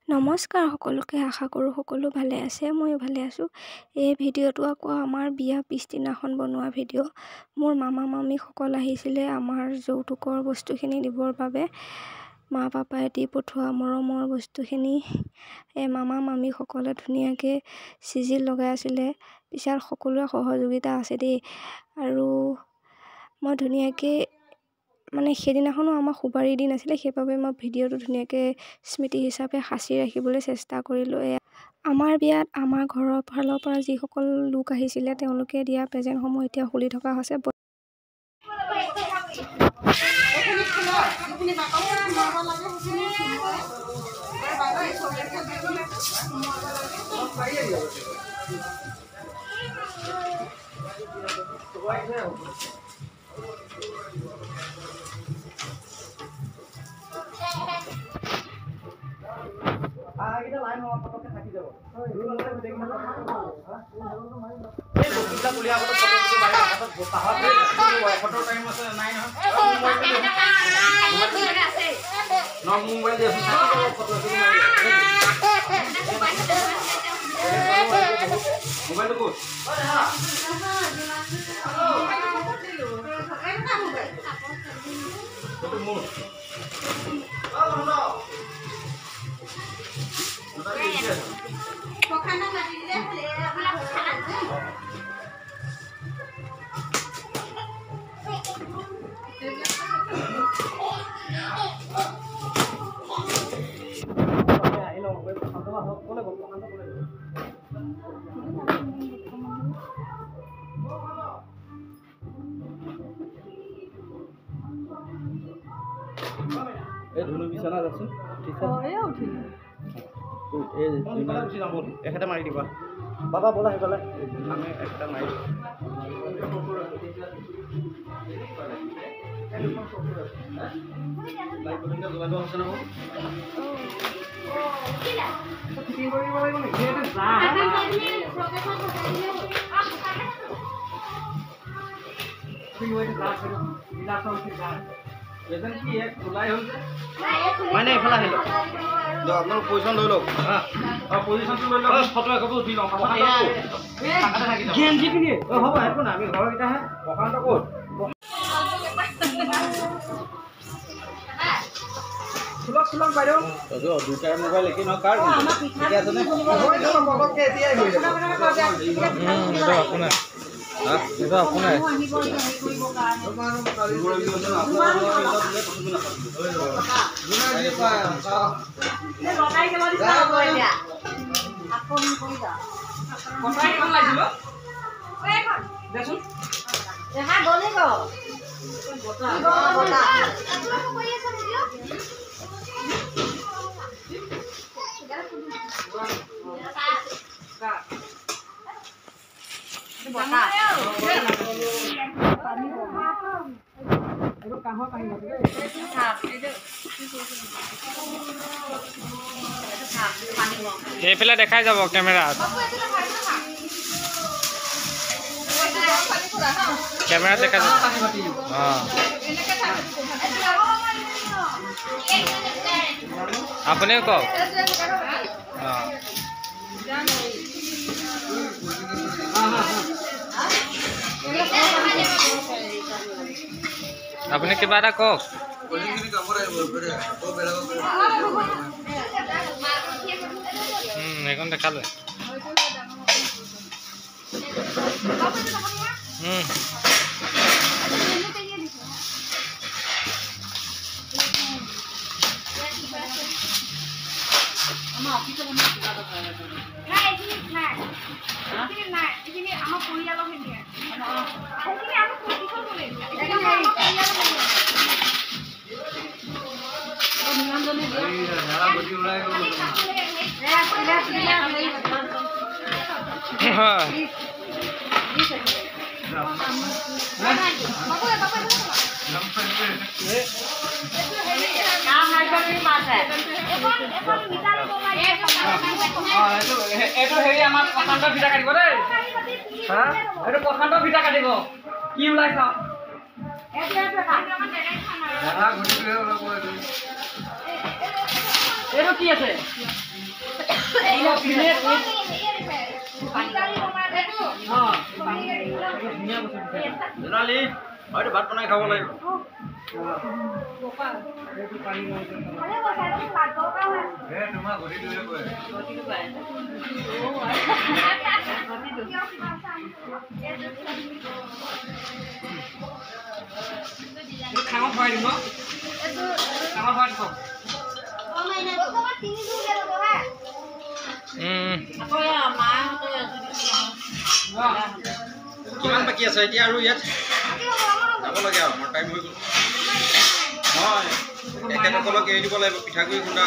নমস্কাৰ সকলোকে, আশা কৰোঁ সকলো ভালে আছে। ময়ো ভালে আছোঁ। এই ভিডিঅ'টো আকৌ আমাৰ বিয়া পিছদিনাখন বনোৱা ভিডিঅ'। মোৰ মামা মামীসকল আহিছিলে আমাৰ যৌতুকৰ বস্তুখিনি দিবৰ বাবে। মা পাপাই দি পঠোৱা মৰমৰ বস্তুখিনি মামা মামীসকলে ধুনীয়াকৈ চিজিল লগাই আছিলে। পিছত সকলোৰে সহযোগিতা আছে দেই। আৰু মই ধুনীয়াকৈ সেইদিনাখনো আমাৰ সুবাৰী দিন আছিলে, সেইবাবে মই ভিডিঅ'টো ধুনীয়াকৈ স্মৃতি হিচাপে সাঁচি ৰাখিবলৈ চেষ্টা কৰিলোঁ। আমাৰ বিয়াত আমাৰ ঘৰৰ ফালৰ পৰা যিসকল লোক আহিছিলে তেওঁলোকে দিয়া প্ৰেজেণ্টসমূহ এতিয়া খুলি থকা হৈছে। ধুনু বিচনা যাচোন এখেতে মাৰি দিবা বাবা বলা সেইফালে আমি একটা মাৰি মানে এইফালে আহিল আপনার পজিশন লৈ লওক পজিশনটো লৈ লওক ফটো একপি উঠি লওঁ গেঞ্জি পিন্ধি হ'ব একো নাই আমি ঘৰকেইটাহে প্ৰশান্ত ক'ত চুলক বাইদেউ দুটাৰ মোবাইল একে নহয় কাৰ ঠিকে আছেনে আপোনাৰ এটা আপোনাৰ এইফালে দেখাই যাব কেমেৰাত দেখা যাব আপুনিও কওক আপুনি কিবা এটা কওক এখন দেখালে প্ৰশান্ত ভিটা কাটিব দেই এইটো প্ৰশান্ত ভিটা কাটিব কি ওলাই চাওঁ এইটো কি আছে জোনালী হয়তো ভাত বনাই খাব লাগিব খাওঁ খুৱাই দিম ন খাওঁ খুৱাই দিম কিমান বাকী আছে এতিয়া আৰু ইয়াত যাব লাগে আৰু মোৰ টাইম হৈ গ'ল হয় এখেতসকলক এৰি দিব লাগিব পিঠাগুড়ি খুন্দা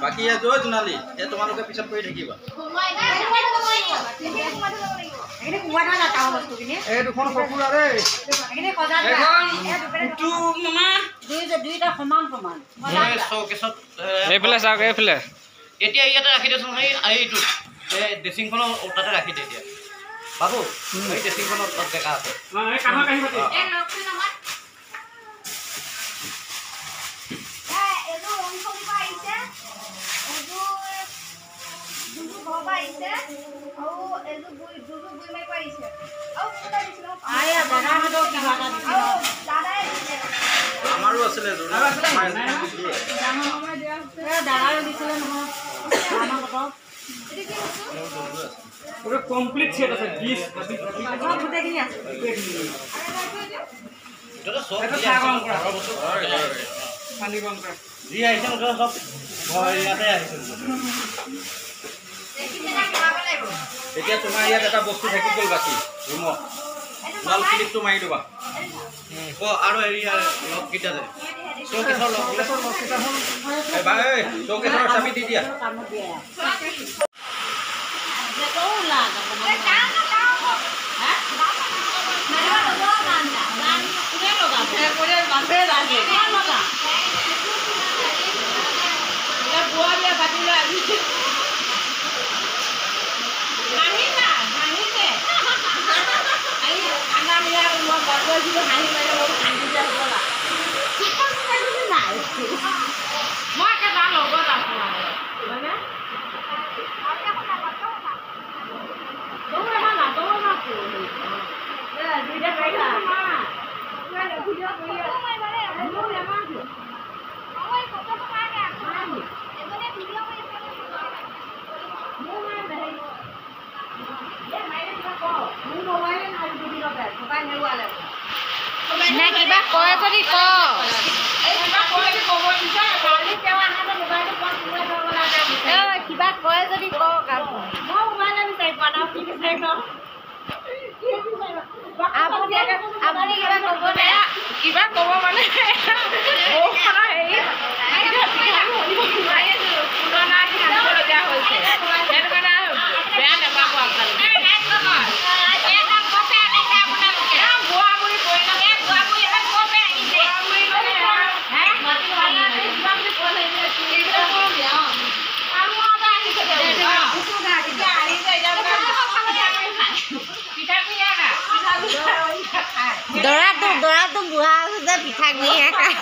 বাকী আছে ঐ জোনালী এই তোমালোকে পিছত কৰি থাকিবা এই দুখন কুকুৰা দেই দুইটা সমান সমান এইফালে চাওক এইফালে এতিয়া ইয়াতে ৰাখি দিয়চোন এইটো এই ড্ৰেছিংখনৰ তাতে ৰাখি দিয়ে এতিয়া বাবু এই ড্ৰেছিংখনৰ তাত জেগা আছে আমাৰো আছিলে কমপ্লিট সেট আছে ডিশ যি আহিছে চব ইয়াতে আহিছে এতিয়া তোমাৰ ইয়াত এটা বস্তু থাকি গ'ল বাকী ৰুমত লাল ক্লিপটো মাৰি দিবা আৰু হেৰি লগকেইটা যে চৌকেছৰ চৌকেছৰ চাবি দি দিয়া কিবা কয় যদি কিবা কয় যদি কওক আপুনি কিবা ক'ব নে কিবা ক'ব মানে বেয়া নাপাব দৰাটো বুঢ়া আছে যে পিঠাগুড়িহে খায়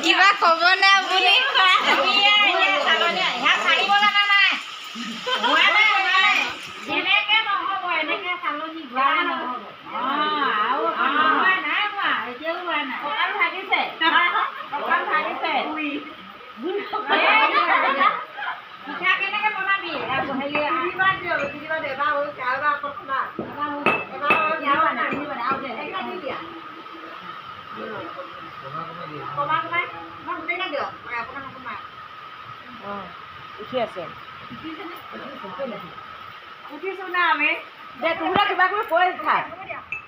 কিবা ক'ব নে আপুনি উঠি আছে উঠিছো না আমি দে তোমরা কিবা কিবি কৈ থাক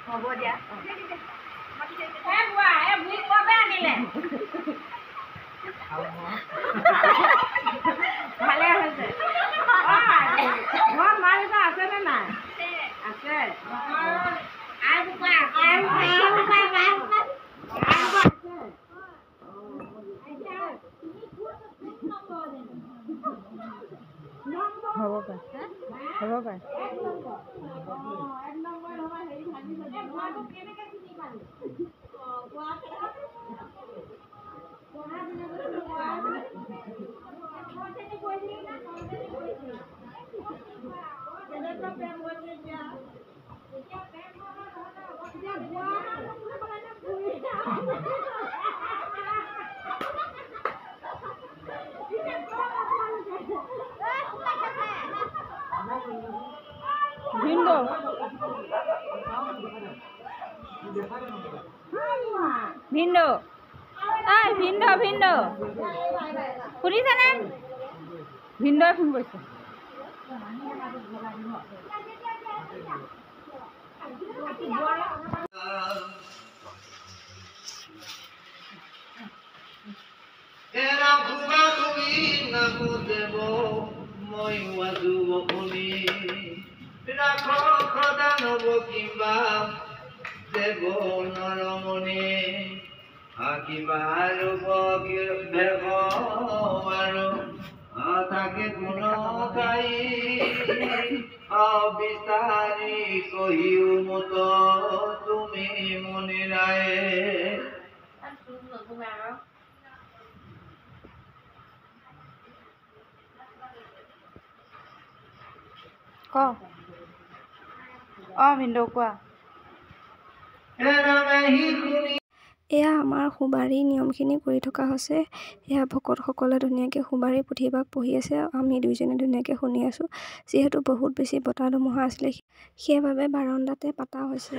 হ'ব দিয়া বুঢ়া আনিলে ভালে হৈছে ঘৰত মা দেউতা আছেনে নাই আছে হ'ব পাৰে ভিন্দো ভিন্দো শুনিছানে ভিন্দোৱে ফোন কৰিছে Era buga kuwi namu debo moi wadu okuni rakho khoda nobo kimba debo naromoni akibaru bogir debo aro atake kuno kai abistari kohiu moto tumi monirae ক ভিন্দৌ কোৱা era nahi kuni এয়া আমাৰ সুবাৰী নিয়মখিনি কৰি থকা হৈছে এয়া ভকতসকলে ধুনীয়াকৈ সুবাৰী পুথিভাগ পঢ়ি আছে আমি দুইজনে ধুনীয়াকৈ শুনি আছোঁ যিহেতু বহুত বেছি বতাহ ধুমুহা আছিলে সেইবাবে বাৰান্দাতে পাতা হৈছে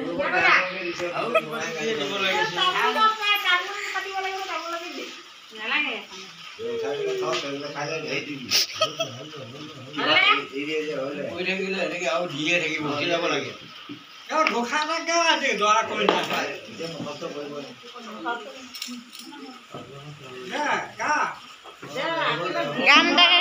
গান গাই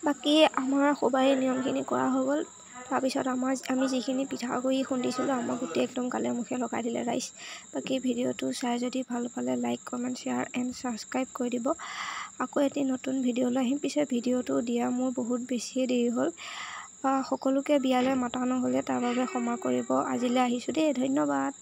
বাকী আমাৰ সুবাৰী নিয়মখিনি কৰা হৈ গ'ল তাৰপিছত আমি যিখিনি পিঠাগুড়ি খুন্দিছিলোঁ আমাৰ গোটেই একদম গালে মুখে লগাই দিলে ৰাইজ বাকী ভিডিঅ'টো চাই যদি ভাল পালে like comment share and subscribe কৰি দিব আকৌ এটি নতুন ভিডিঅ'লৈ আহিম পিছে ভিডিঅ'টো দিয়া মোৰ বহুত বেছিয়ে দেৰি হ'ল সকলোকে বিয়ালৈ মাতা নহ'লে তাৰ বাবে ক্ষমা কৰিব আজিলৈ আহিছোঁ দেই ধন্যবাদ